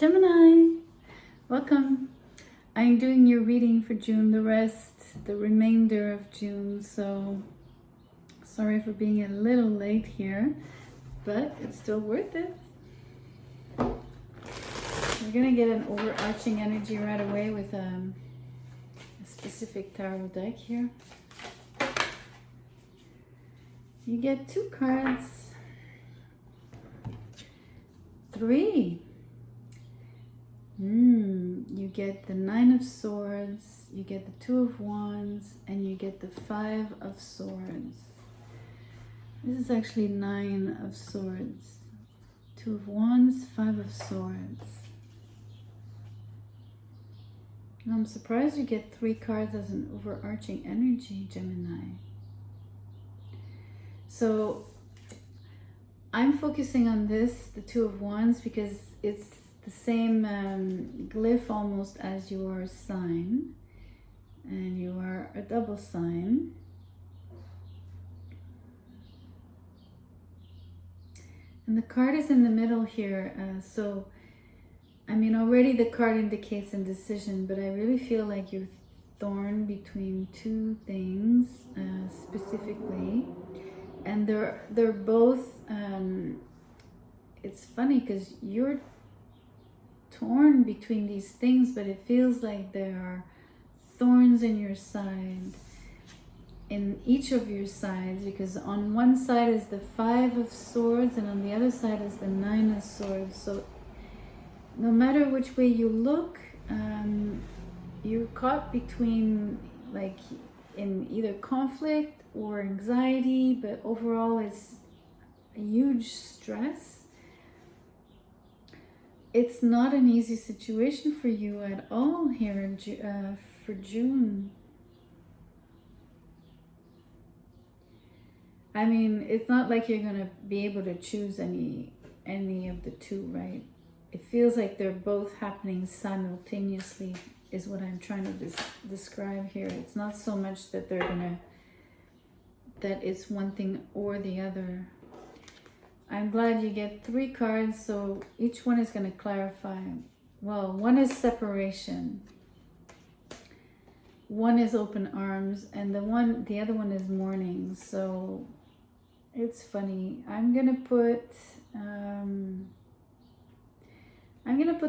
Gemini, welcome. I'm doing your reading for June, the remainder of June. So sorry for being a little late here, but it's still worth it. We're gonna get an overarching energy right away with a specific tarot deck here. You get 2 cards. 3. You get the 9 of Swords, you get the 2 of Wands, and you get the 5 of Swords. This is actually 9 of Swords, 2 of Wands, 5 of Swords. And I'm surprised you get 3 cards as an overarching energy, Gemini. So I'm focusing on this, the 2 of Wands, because it's the same glyph almost as your sign, and you are a double sign. And the card is in the middle here, so I mean already the card indicates indecision, but I really feel like you're torn between 2 things specifically, and they're both it's funny because you're torn between these things, but it feels like there are thorns in your side, in each of your sides, because on one side is the 5 of Swords and on the other side is the 9 of Swords. So no matter which way you look, you're caught between, like, in either conflict or anxiety, but overall it's a huge stress. It's not an easy situation for you at all here for June. I mean, it's not like you're gonna be able to choose any of the 2, right? It feels like they're both happening simultaneously is what I'm trying to describe here. It's not so much that that it's one thing or the other. I'm glad you get 3 cards, so each one is going to clarify. Well, one is separation, one is open arms, and the other one is mourning. So it's funny. I'm gonna put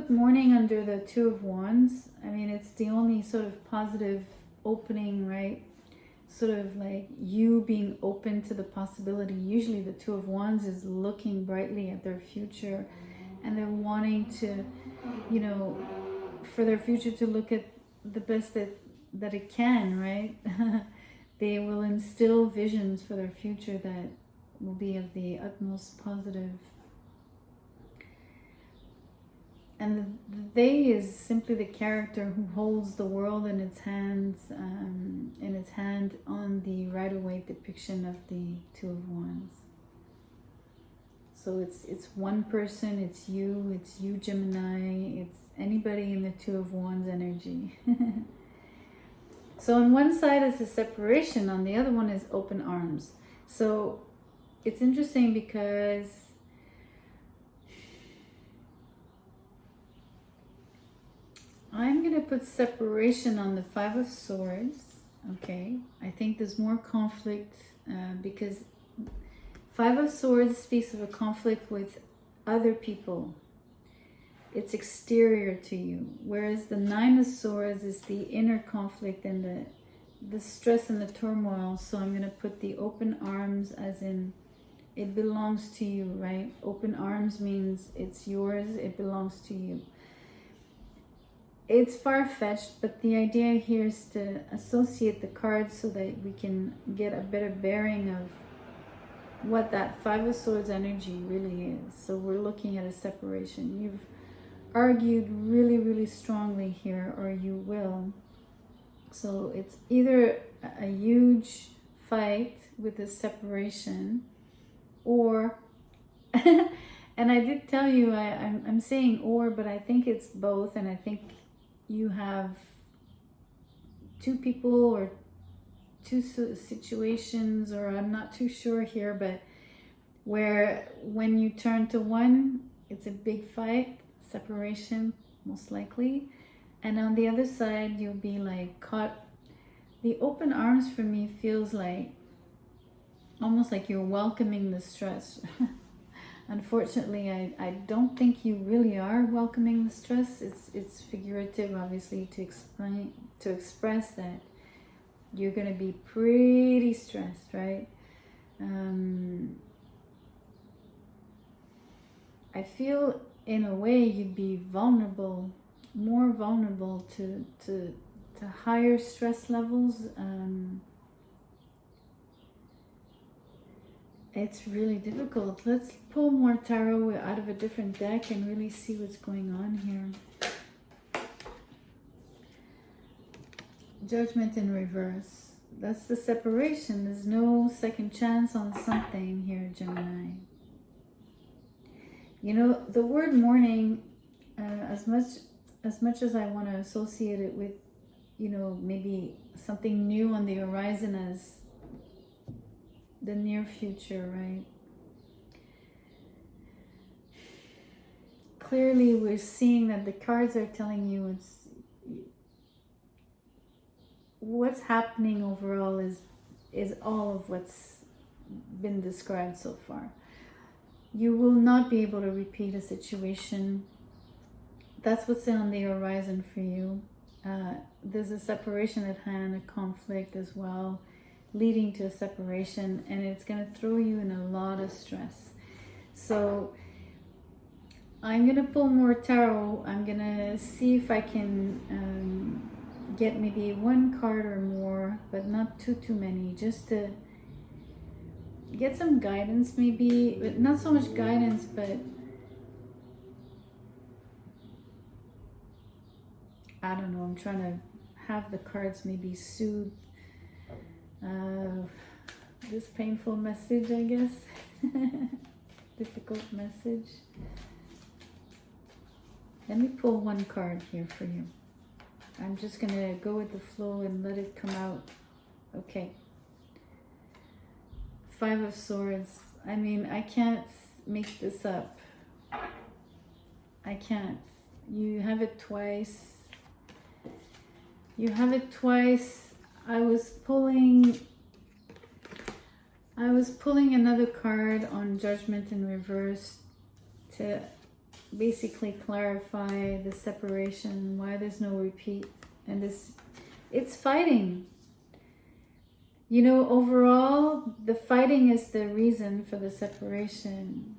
mourning under the 2 of Wands. I mean, it's the only sort of positive opening, right? Sort of like you being open to the possibility. Usually the 2 of Wands is looking brightly at their future, and they're wanting to, you know, for their future to look at the best that it can, right? They will instill visions for their future that will be of the utmost positive. And they is simply the character who holds the world in its hands, on the right-away depiction of the 2 of Wands. So it's one person, it's you Gemini, it's anybody in the 2 of Wands energy. So on one side is the separation, on the other one is open arms. So it's interesting because I'm going to put separation on the 5 of Swords, okay? I think there's more conflict because 5 of Swords speaks of a conflict with other people. It's exterior to you, whereas the 9 of Swords is the inner conflict and the stress and the turmoil. So I'm going to put the open arms as in it belongs to you, right? Open arms means it's yours, it belongs to you. It's far-fetched, but the idea here is to associate the cards so that we can get a better bearing of what that 5 of Swords energy really is. So we're looking at a separation. You've argued really, really strongly here, or you will. So it's either a huge fight with a separation, or and I did tell you I'm saying or, but I think it's both, and I think you have 2 people or 2 situations, or I'm not too sure here, but where when you turn to one, it's a big fight. separation, most likely. And on the other side, you'll be like caught. The open arms for me feels like almost like you're welcoming the stress. Unfortunately, I don't think you really are welcoming the stress. It's figurative, obviously, to express that you're going to be pretty stressed, right? I feel in a way you'd be vulnerable, more vulnerable to higher stress levels. It's really difficult. Let's pull more tarot out of a different deck and really see what's going on here. Judgment in reverse. That's the separation. There's no second chance on something here, Gemini. You know, the word mourning, as much as I want to associate it with, you know, maybe something new on the horizon as the near future, right? Clearly, we're seeing that the cards are telling you what's happening overall is all of what's been described so far. You will not be able to repeat a situation. That's what's on the horizon for you. There's a separation at hand, a conflict as well, leading to a separation, and it's going to throw you in a lot of stress. So I'm going to pull more tarot. I'm going to see if I can get maybe one card or more, but not too many, just to get some guidance, maybe, but not so much guidance, but I don't know, I'm trying to have the cards maybe soothe this painful message, I guess. Difficult message. Let me pull one card here for you. I'm just gonna go with the flow and let it come out. Okay. 5 of Swords. I mean, I can't make this up. I can't. You have it twice. You have it twice. I was pulling another card on Judgment in reverse to basically clarify the separation, why there's no repeat. And it's fighting. You know, overall, the fighting is the reason for the separation.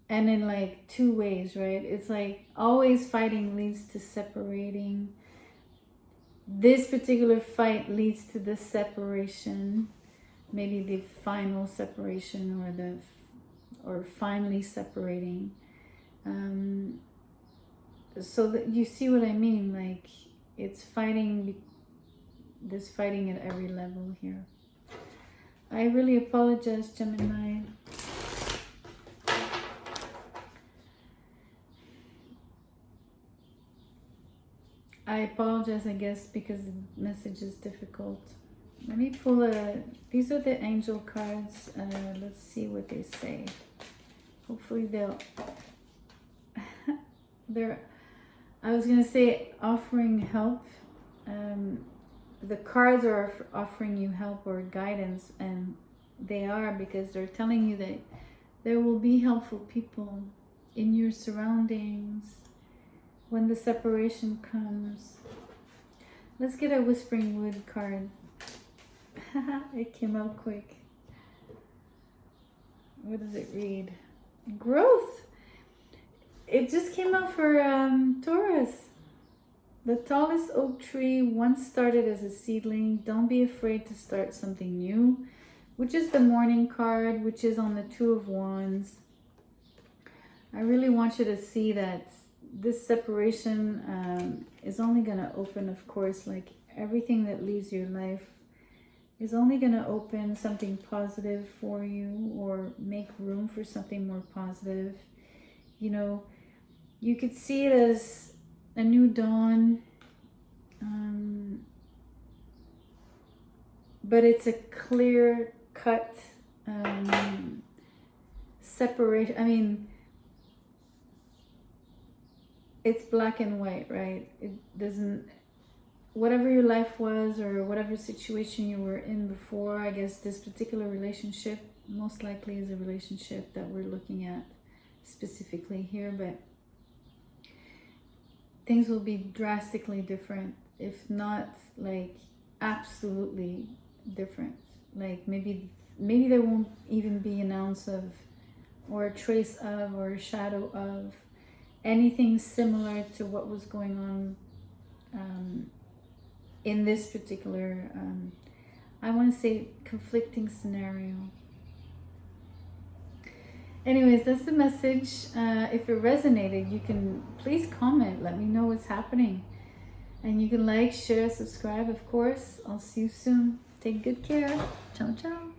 And in like 2 ways, right? It's like always fighting leads to separating. This particular fight leads to the separation, maybe the final separation or finally separating. So that you see what I mean, like it's fighting, there's fighting at every level here. I really apologize, Gemini. I apologize, I guess, because the message is difficult. Let me pull these are the angel cards. Let's see what they say. Hopefully they're, I was going to say offering help. The cards are offering you help or guidance, and they are, because they're telling you that there will be helpful people in your surroundings when the separation comes. Let's get a Whispering Wood card. It came out quick. What does it read? Growth. It just came out for Taurus. The tallest oak tree once started as a seedling. Don't be afraid to start something new, which is the Morning card, which is on the 2 of Wands. I really want you to see that this separation is only going to open, of course, like everything that leaves your life is only going to open something positive for you or make room for something more positive. You know, you could see it as a new dawn, but it's a clear cut separation. I mean, it's black and white, right? It doesn't, whatever your life was or whatever situation you were in before, I guess this particular relationship most likely is a relationship that we're looking at specifically here, but things will be drastically different, if not like absolutely different. Like maybe there won't even be an ounce of, or a trace of, or a shadow of anything similar to what was going on in this particular, I want to say, conflicting scenario. Anyways, that's the message. If it resonated, you can please comment. Let me know what's happening. And you can like, share, subscribe, of course. I'll see you soon. Take good care. Ciao, ciao.